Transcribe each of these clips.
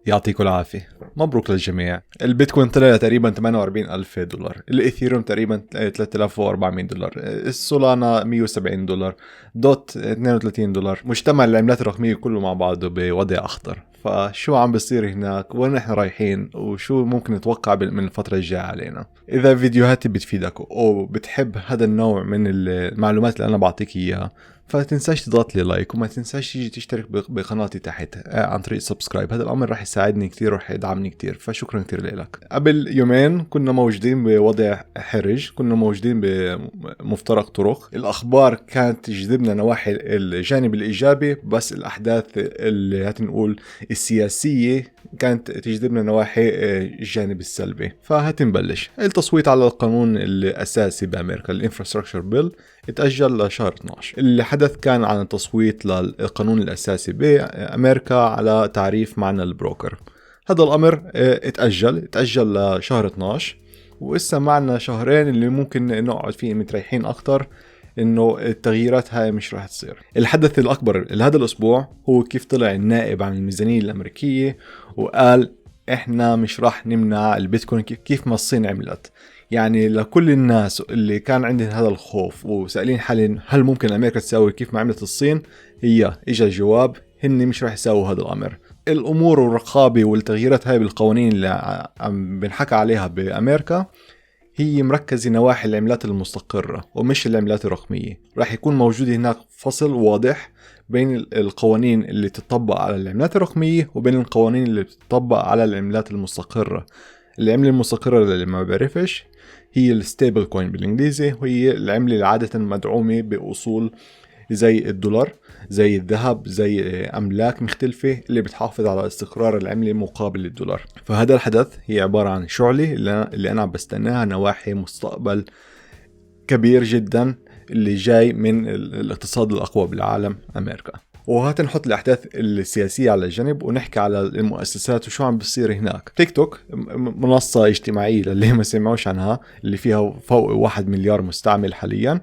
يعطيكم العافية. مبروك للجميع. البيتكوين طلع تقريبا 48,000 دولار، الإثيريوم تقريبا 3,400 دولار، السولانا 170 دولار، دوت 32 دولار. مجتمع العملات الرقمية كله مع بعضه بوضع أخطر. فشو عم بيصير هناك، وين احنا رايحين، وشو ممكن نتوقع من الفترة الجاية علينا؟ إذا فيديوهاتي بتفيدك أو بتحب هذا النوع من المعلومات اللي أنا بعطيك إياها، فتنساش تضغط لي لايك، وما تنساش تيجي تشترك بقناتي تحت عن طريق سبسكرايب. هذا الامر راح يساعدني كتير وراح يدعمني كتير، فشكرا كتير لك. قبل يومين كنا موجودين بوضع حرج، كنا موجودين بمفترق طرق. الاخبار كانت تجذبنا نواحي الجانب الايجابي، بس الاحداث اللي هتنقول السياسيه كانت تجذبنا نواحي الجانب السلبي. فهتنبلش التصويت على القانون الاساسي بامريكا، الانفراستراكشر بيل، اتأجل لشهر 12. اللي حدث كان عن التصويت للقانون الأساسي بأمريكا على تعريف معنى البروكر. هذا الأمر اتأجل لشهر 12، وإسا معنا شهرين اللي ممكن نقعد فيه متريحين أكتر، إنه التغييرات هاي مش راح تصير. الحدث الأكبر لهذا الأسبوع هو كيف طلع النائب عن الميزانية الأمريكية وقال إحنا مش راح نمنع البيتكوين كيف ما الصين عملت. يعني لكل الناس اللي كان عندهم هذا الخوف وسألين حالين هل ممكن أمريكا تساوي كيف ما عملت الصين، هي إجا الجواب هن مش راح يساووا هذا الأمر. الأمور والرقابة والتغييرات هاي بالقوانين اللي عم بنحكى عليها بأمريكا هي مركزة نواحي العملات المستقرة ومش العملات الرقمية. راح يكون موجود هناك فصل واضح بين القوانين اللي تطبق على العملات الرقمية وبين القوانين اللي تطبق على العملات المستقرة. العملة المستقرة اللي ما بعرفش هي الستيبل كوين بالإنجليزي، وهي العملة اللي عادة مدعومة بأصول زي الدولار، زي الذهب، زي أملاك مختلفة اللي بتحافظ على استقرار العملة مقابل الدولار. فهذا الحدث هي عبارة عن شعلة اللي أنا بستناها نواحي مستقبل كبير جدا اللي جاي من الاقتصاد الأقوى بالعالم أمريكا. وهات نحط الأحداث السياسية على جنب ونحكي على المؤسسات وشو عم بيصير هناك. تيك توك منصة اجتماعية للي ما سمعوش عنها، اللي فيها فوق 1 مليار مستعمل حاليا،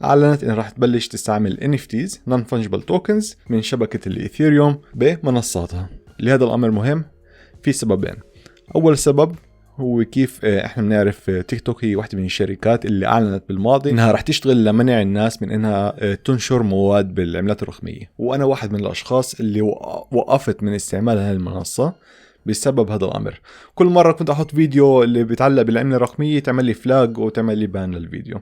أعلنت إنها راح تبلش تستعمل NFTs Non-Fungible Tokens من شبكة الإيثيريوم بمنصاتها. لهذا الأمر مهم في سببين. أول سبب هو كيف احنا بنعرف تيك توك هي واحدة من الشركات اللي اعلنت بالماضي انها رح تشتغل لمنع الناس من انها تنشر مواد بالعملات الرقمية، وانا واحد من الاشخاص اللي وقفت من استعمال هذه المنصة بسبب هذا الامر. كل مرة كنت احط فيديو اللي بيتعلق بالعملة الرقمية تعمل لي فلاج وتعمل لي بان للفيديو،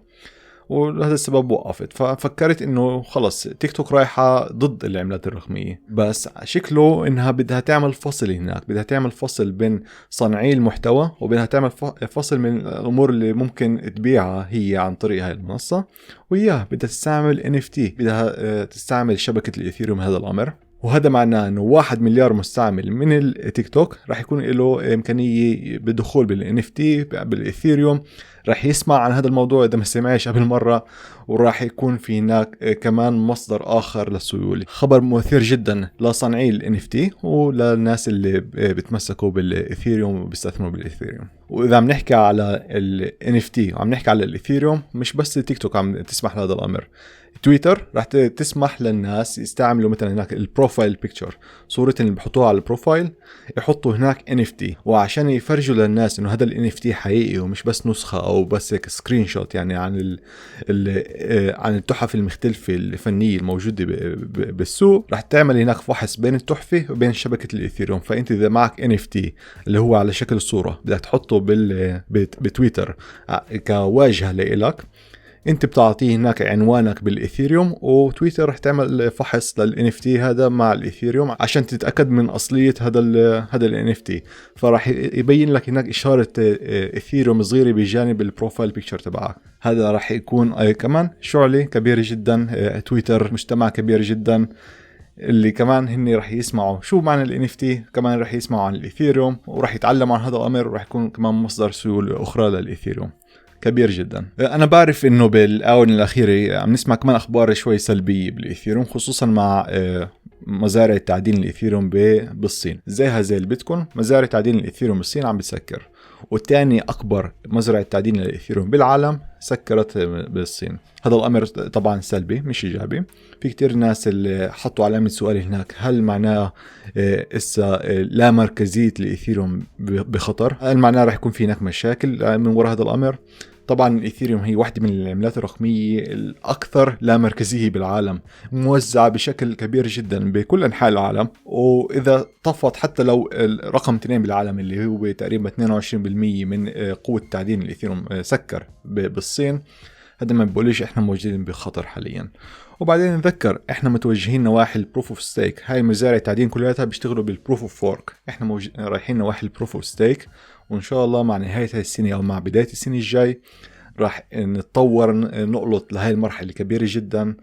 وهذا السبب وقفت. ففكرت انه خلص تيك توك رايحة ضد العملات الرقمية، بس شكله انها بدها تعمل فصل هناك، بدها تعمل فصل بين صانعي المحتوى وبدها تعمل فصل من الامور اللي ممكن تبيعها هي عن طريق هاي المنصة، وياه بدها تستعمل NFT، بدها تستعمل شبكة الإيثيريوم هذا الامر. وهذا معناه انه 1 مليار مستعمل من التيك توك راح يكون له امكانيه بالدخول بالNFT بالايثيريوم، راح يسمع عن هذا الموضوع اذا ما سمعش قبل مره، وراح يكون في هناك كمان مصدر اخر للسيوله. خبر مثير جدا لصانعي الNFT وللناس اللي بتمسكوا بالايثيريوم وبيستثمروا بالايثيريوم. واذا عم نحكي على الNFT وعم نحكي على الايثيريوم، مش بس تيك توك عم تسمح لهذا الامر، تويتر راح تسمح للناس يستعملوا مثلا هناك البروفايل بيكتشر، صورة اللي بحطوها على البروفايل يحطوا هناك NFT، وعشان يفرجوا للناس انه هذا الNFT حقيقي ومش بس نسخة او بس هيك سكرين شوت يعني عن عن التحف المختلفة الفنية الموجودة بالسوق. راح تعمل هناك فحص بين التحفة وبين شبكة الإيثيريوم. فانت اذا معك NFT اللي هو على شكل صورة بدك تحطه بتويتر كواجهة لإلك، انت بتعطيه هناك عنوانك بالايثيريوم، وتويتر رح تعمل فحص للNFT هذا مع الايثيريوم عشان تتاكد من اصليه هذا الNFT. فراح يبين لك هناك اشاره ايثيريوم صغيره بجانب البروفايل بيكتشر تبعك. هذا راح يكون كمان شعله كبيره جدا. تويتر مجتمع كبير جدا اللي كمان هني رح يسمعوا شو معنى الNFT، كمان رح يسمعوا عن الايثيريوم ورح يتعلموا عن هذا الامر، ورح يكون كمان مصدر سيوله اخرى للايثيريوم كبير جدا. انا بعرف انه بالاونه الاخيره عم نسمع كمان اخبار شوي سلبيه بالايثيريوم، خصوصا مع مزارع تعدين الإثيريوم بالصين، زيها زي البيتكوين. مزارع تعدين الإثيريوم بالصين عم بتسكر، والتاني أكبر مزرعة تعدين الإثيريوم بالعالم سكرت بالصين. هذا الأمر طبعا سلبي مش إيجابي. في كتير ناس اللي حطوا علامة سؤال هناك، هل معناه لا مركزية الإثيريوم بخطر؟ هل معناه رح يكون في هناك مشاكل من وراء هذا الأمر؟ طبعا الإثيريوم هي واحدة من العملات الرقمية الأكثر لا مركزية بالعالم، موزعة بشكل كبير جدا بكل أنحاء العالم. وإذا طفت حتى لو الرقم 2 بالعالم اللي هو تقريبا 22% من قوة تعدين الإثيريوم سكر بالصين، هذا ما بقوليش إحنا موجودين بخطر حاليا. وبعدين نذكر إحنا متوجهين نواحي البروف اوف ستيك. هاي مزارع التعدين كلها بيشتغلوا بالبروف اوف وورك، إحنا رايحين نواحي البروف اوف ستيك، وإن شاء الله مع نهاية هاي السنة أو مع بداية السنة الجاي راح نتطور نقلط لهي المرحلة الكبيرة جدا.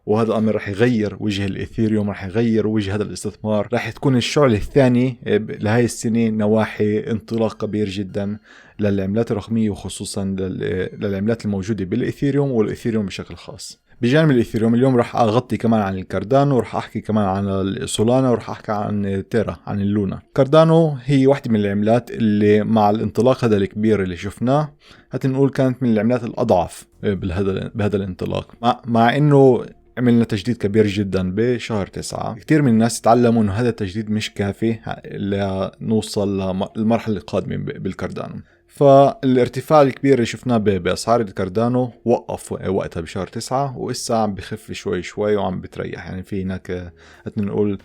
وهذا الأمر راح يغير وجه الإثيريوم، راح يغير وجه هذا الاستثمار. راح تكون الشعلة الثانية لهي السنة نواحي انطلاق كبير جدا للعملات الرقمية، وخصوصا للعملات الموجودة بالإثيريوم والإثيريوم بشكل خاص. بجانب الإثيريوم اليوم راح أغطي كمان عن الكاردانو، وراح أحكي كمان عن السولانا، وراح أحكي عن تيرا، عن اللونا. كاردانو هي واحدة من العملات اللي مع الانطلاق هذا الكبير اللي شفناه هتنقول كانت من العملات الأضعف بهذا الانطلاق، مع إنه عملنا تجديد كبير جدا بشهر 9. كتير من الناس تعلموا إنه هذا التجديد مش كافي لنوصل للمرحلة القادمة بالكاردانو. فالارتفاع الكبير اللي شفناه بأسعار الكاردانو وقف وقتها بشهر 9، وإسا عم بخف شوي شوي وعم بتريح. يعني في هناك نقول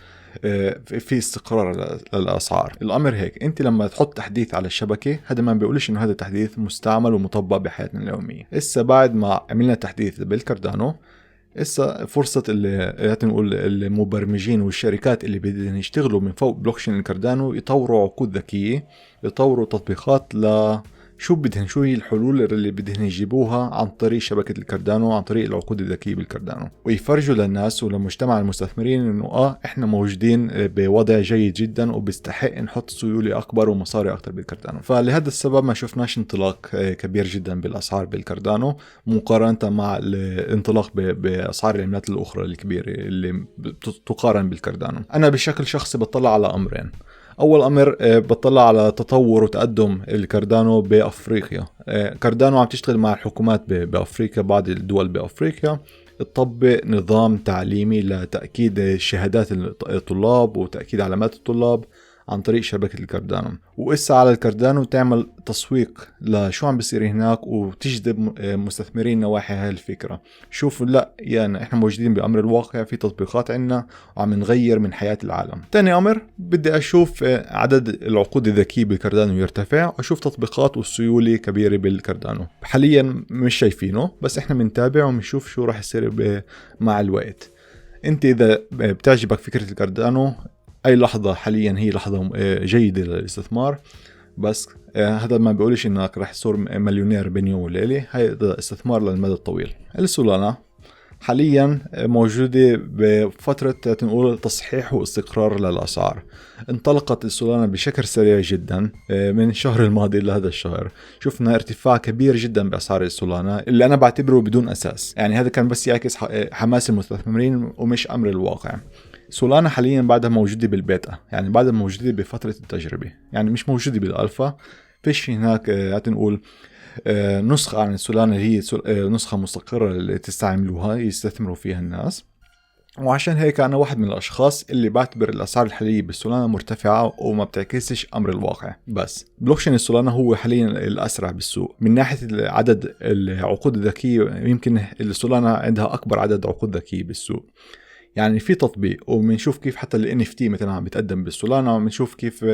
في استقرار للأسعار. الأمر هيك، أنت لما تحط تحديث على الشبكة هذا ما بيقولش إنه هذا تحديث مستعمل ومطبق بحياتنا اليومية. إسا بعد ما عملنا تحديث بالكاردانو، إسا فرصة اللي نقول المبرمجين والشركات اللي بدهم يشتغلوا من فوق بلوكشين الكاردانو يطوروا عقود ذكية، يطوروا تطبيقات شو هي الحلول اللي بدهم يجيبوها عن طريق شبكة الكاردانو، عن طريق العقود الذكية بالكاردانو، ويفرجوا للناس ولمجتمع المستثمرين انه احنا موجودين بوضع جيد جدا وبيستحق نحط سيولة اكبر ومصاري اكتر بالكاردانو. فلهذا السبب ما شفناش انطلاق كبير جدا بالاسعار بالكاردانو مقارنة مع الانطلاق باسعار العملات الاخرى الكبيرة اللي تقارن بالكاردانو. انا بشكل شخصي بطلع على امرين. أول أمر بطلع على تطور وتقدم الكاردانو بأفريقيا. كاردانو عم تشتغل مع الحكومات بأفريقيا، بعض الدول بأفريقيا تطبق نظام تعليمي لتأكيد شهادات الطلاب وتأكيد علامات الطلاب عن طريق شبكة الكاردانو. وإسا على الكاردانو تعمل تسويق لشو عم بيصير هناك وتجذب مستثمرين نواحي هاي الفكرة. شوفوا لا يعني احنا موجودين بأمر الواقع، في تطبيقات عنا وعم نغير من حياة العالم. تاني أمر بدي أشوف عدد العقود الذكية بالكاردانو يرتفع، وأشوف تطبيقات والسيولة كبيرة بالكاردانو. حاليا مش شايفينه، بس احنا بنتابع وبنشوف شو راح يصير مع الوقت. انت إذا بتعجبك فكرة الكاردانو، أي لحظة حاليا هي لحظة جيدة للاستثمار، بس هذا ما بيقولش إنك رح تصير مليونير بين يوم وليلة. هاي استثمار للمدى الطويل. السولانا حاليا موجودة بفترة نقول تصحيح واستقرار للأسعار. انطلقت السولانا بشكل سريع جدا من الشهر الماضي لهذا الشهر. شفنا ارتفاع كبير جدا بأسعار السولانا اللي أنا بعتبره بدون أساس. يعني هذا كان بس يعكس حماس المستثمرين ومش أمر الواقع. سولانا حاليا بعدها موجودة بالبيتا، يعني بعدها موجودة بفترة التجربة، يعني مش موجودة بالألفا. فيش هناك نقول نسخة عن السولانا اللي هي نسخة مستقرة اللي تستعملوها يستثمروا فيها الناس. وعشان هيك أنا واحد من الأشخاص اللي بعتبر الأسعار الحالية بالسولانا مرتفعة وما بتعكسش أمر الواقع. بس بلوكشين السولانا هو حاليا الأسرع بالسوق من ناحية عدد العقود الذكية. يمكن السولانا عندها أكبر عدد عقود ذكية بالسوق. يعني في تطبيق، وبنشوف كيف حتى ال NFT مثلا عم بيتقدم بالسولانا، وبنشوف كيف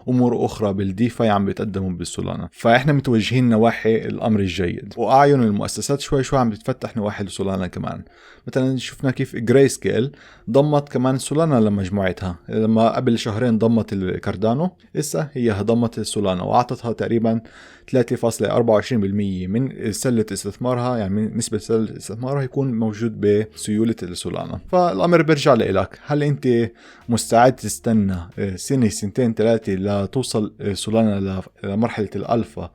امور اخرى بالديفاي عم بيتقدموا بالسولانا. فاحنا متوجهين نواحي الامر الجيد، واعين المؤسسات شوي شوي عم بتفتح نواحي السولانا كمان. مثلا شفنا كيف جراي سكيل ضمت كمان سولانا لمجموعتها، لما قبل شهرين ضمت الكاردانو، لسه هي ضمت السولانا واعطتها تقريبا 3.24% من سلة استثمارها، يعني من نسبة سلة استثمارها يكون موجود بسيولة السولانا. فالأمر برجع لإلك، هل أنت مستعد تستنى سنة سنتين ثلاثة لتوصل سولانا لمرحلة الألفا،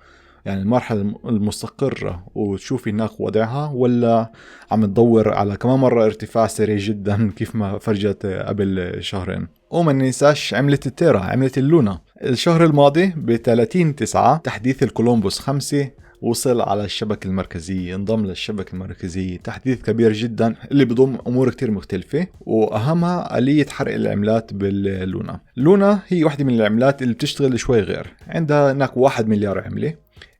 يعني المرحلة المستقرة وتشوفي هناك وضعها، ولا عم تدور على كمان مرة ارتفاع سريع جدا كيف ما فرجت قبل شهرين؟ وما ننساش عملة التيرا، عملة اللونا. الشهر الماضي ب30/9 تحديث الكولومبوس 5 وصل على الشبكة المركزية، انضم للشبكة المركزية، تحديث كبير جدا اللي بضم أمور كتير مختلفة، وأهمها آلية حرق العملات باللونا. لونا هي واحدة من العملات اللي بتشتغل شوي غير، عندها هناك 1 مليار عملة،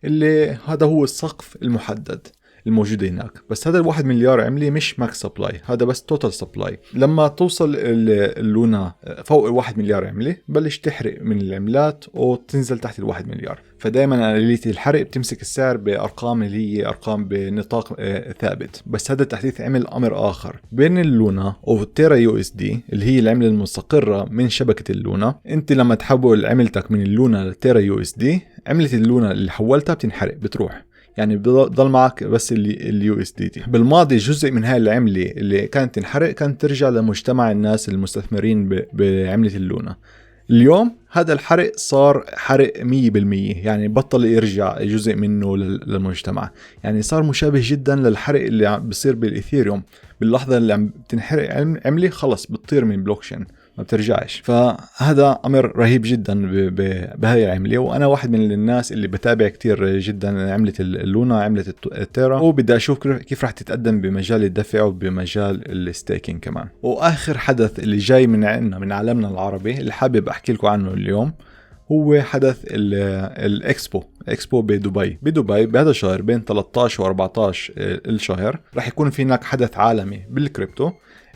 اللي هذا هو السقف المحدد الموجودة هناك. بس هذا 1 مليار عملة مش ماكس سبلاي، هذا بس توتال سبلاي. لما توصل اللونا فوق 1 مليار عملة بلش تحرق من العملات وتنزل تحت 1 مليار. فدائما آلية الحرق بتمسك السعر بأرقام اللي هي أرقام بنطاق ثابت. بس هذا التحديث عمل أمر آخر بين اللونا والتيرا يو اس دي اللي هي العملة المستقرة من شبكة اللونا. انت لما تحول عملتك من اللونا للتيرا يو اس دي، عملة اللونا اللي حولتها بتنحرق، بتروح، يعني بضل معك بس اليو اس دي. بالماضي جزء من هاي العملة اللي كانت تنحرق كانت ترجع لمجتمع الناس المستثمرين بعملة اللونا. اليوم هذا الحرق صار حرق 100%، يعني بطل يرجع جزء منه للمجتمع، يعني صار مشابه جدا للحرق اللي عم بيصير بالإثيريوم. باللحظة اللي عم تنحرق عملة خلص بتطير من بلوكشين، ما بترجعش. فهذا أمر رهيب جدا بهاي العملة. وأنا واحد من الناس اللي بتابع كتير جدا عملة اللونا، عملة التيرا، وبدي أشوف كيف رح تتقدم بمجال الدفع وبمجال الستيكينج كمان. وآخر حدث اللي جاي من عنا من عالمنا العربي اللي حابب أحكي لكم عنه اليوم هو حدث الإكسبو بدبي بهذا الشهر بين 13 و 14 الشهر. رح يكون في هناك حدث عالمي بالكريبتو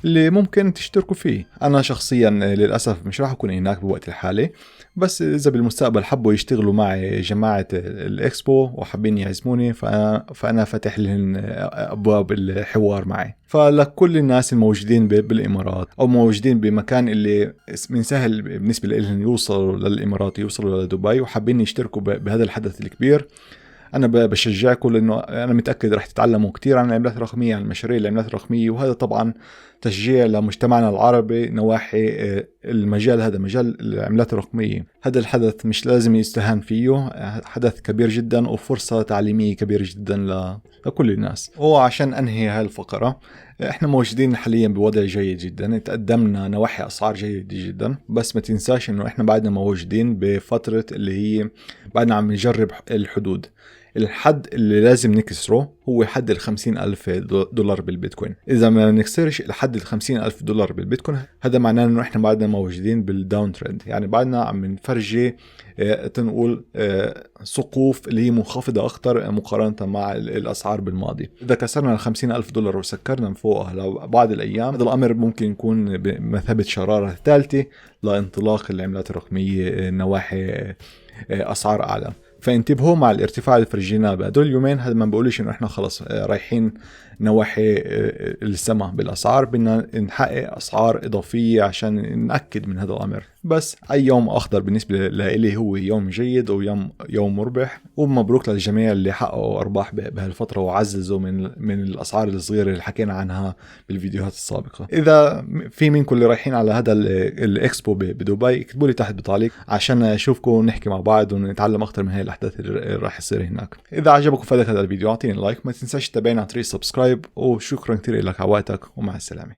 اللي ممكن تشتركوا فيه. أنا شخصيا للأسف مش راح أكون هناك بوقت الحالي، بس إذا بالمستقبل حبوا يشتغلوا معي جماعة الإكسبو وحابين يعزموني فأنا فاتح لهم أبواب الحوار معي. فلكل الناس الموجودين بالإمارات أو موجودين بمكان اللي من سهل بالنسبة لهم يوصلوا للإمارات، يوصلوا لدبي، وحابين يشتركوا بهذا الحدث الكبير، أنا بشجعكم، لأنه أنا متأكد رح تتعلموا كتير عن العملات الرقمية، عن مشاريع العملات الرقمية. وهذا طبعا تشجيع لمجتمعنا العربي نواحي المجال هذا، مجال العملات الرقمية. هذا الحدث مش لازم يستهان فيه، حدث كبير جدا وفرصة تعليمية كبيرة جدا لكل الناس. وعشان أنهي هاي الفقرة، احنا موجودين حاليا بوضع جيد جدا، تقدمنا نواحي اسعار جيدة جدا، بس ما تنساش انه احنا بعدنا موجودين بفترة اللي هي بعدنا عم نجرب الحدود. الحد اللي لازم نكسره هو حد $50,000 بالبيتكوين. إذا ما نكسرش الحد $50,000 بالبيتكوين، هذا معناه إنه إحنا بعدنا موجودين بالداون ترند، يعني بعدنا عم نفرجي تنقول سقوف اللي هي منخفضة أكتر مقارنة مع الأسعار بالماضي. إذا كسرنا $50,000 وسكرنا من فوقها لبعض الأيام، هذا الأمر ممكن يكون بمثابة شرارة ثالثة لانطلاق العملات الرقمية نواحي أسعار أعلى. فانتبهوا مع الارتفاع اللي فرجيناه بهدول اليومين. هذا ما بقولش انه احنا خلص رايحين نواحي السماء بالاسعار، بدنا نحقق اسعار اضافيه عشان ناكد من هذا الامر. بس اي يوم اخضر بالنسبه لي هو يوم جيد ويوم مربح. ومبروك للجميع اللي حققوا ارباح بهالفتره وعززوا من الاسعار الصغيره اللي حكينا عنها بالفيديوهات السابقه. اذا في منكم اللي رايحين على هذا الاكسبو بدبي، اكتبوا لي تحت بالتعليق عشان اشوفكم ونحكي مع بعض ونتعلم اكثر من هاي الاحداث اللي راح يصير هناك. اذا عجبكم فادك هذا الفيديو اعطيني لايك، ما تنساش تتابعنا عن طريق سبسكرايب، وشكرا كثير لك على وقتك، ومع السلامه.